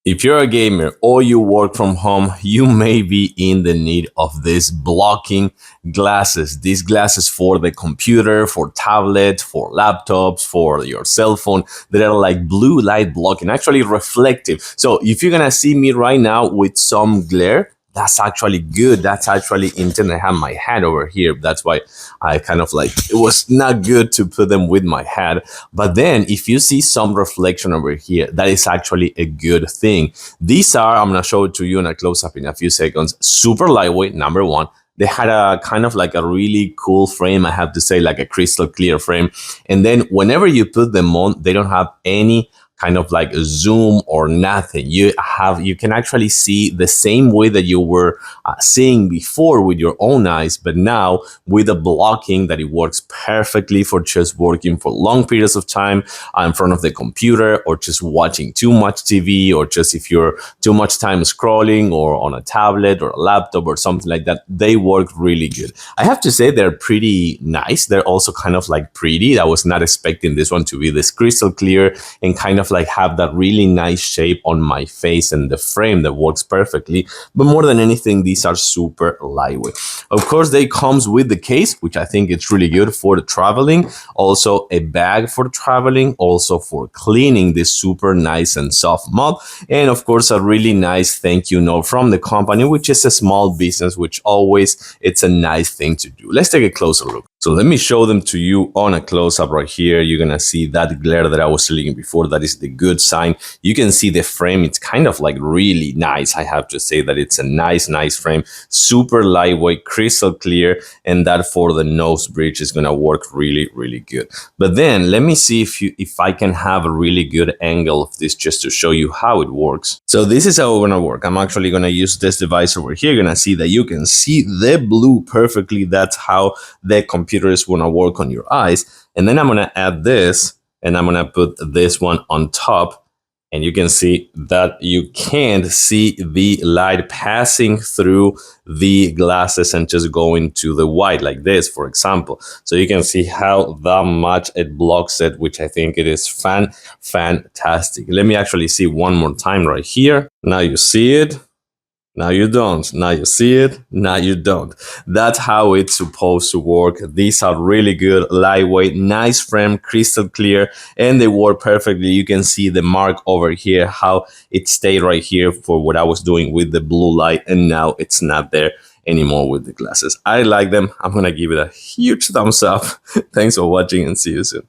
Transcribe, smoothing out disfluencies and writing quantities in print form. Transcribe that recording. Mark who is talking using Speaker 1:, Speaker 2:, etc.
Speaker 1: If you're a gamer or you work from home, you may be in the need of these blocking glasses. These glasses for the computer, for tablet, for laptops, for your cell phone that are like blue light blocking, actually reflective. So if you're gonna see me right now with some glare, that's actually good. That's actually intent. I have my hat over here. That's why I kind of like, it was not good to put them with my hat. But then if you see some reflection over here, that is actually a good thing. These are, I'm going to show it to you in a close-up in a few seconds, super lightweight, number one. They had a kind of like a really cool frame, I have to say, like a crystal clear frame. And then whenever you put them on, they don't have any kind of like a zoom or nothing. You can actually see the same way that you were seeing before with your own eyes, but now with the blocking that it works perfectly for just working for long periods of time in front of the computer, or just watching too much TV, or just if you're too much time scrolling or on a tablet or a laptop or something like that. They work really good. I have to say they're pretty nice. They're also kind of like pretty. I was not expecting this one to be this crystal clear and kind of like have that really nice shape on my face and the frame that works perfectly. But more than anything, these are super lightweight. Of course, they comes with the case, which I think it's really good for the traveling. Also a bag for traveling, also for cleaning this super nice and soft mud. And of course, a really nice thank you note from the company, which is a small business, which always it's a nice thing to do. Let's take a closer look. So let me show them to you on a close-up right here. You're gonna see that glare that I was looking before. That is the good sign. You can see the frame. It's kind of like really nice. I have to say that it's a nice frame, super lightweight, crystal clear, and that for the nose bridge is gonna work really good. But then let me see if I can have a really good angle of this just to show you how it works. So this is how it's gonna work. I'm actually gonna use this device over here. You're gonna see that you can see the blue perfectly. That's how the computer is going to work on your eyes. And then I'm going to add this, and I'm going to put this one on top, and you can see that you can't see the light passing through the glasses and just going to the white like this, for example. So you can see how that much it blocks it, which I think it is fantastic. Let me actually see one more time right here. Now you see it. Now you don't. Now you see it. Now you don't. That's how it's supposed to work. These are really good, lightweight, nice frame, crystal clear, and they work perfectly. You can see the mark over here, how it stayed right here for what I was doing with the blue light, and now it's not there anymore with the glasses. I like them. I'm going to give it a huge thumbs up. Thanks for watching, and see you soon.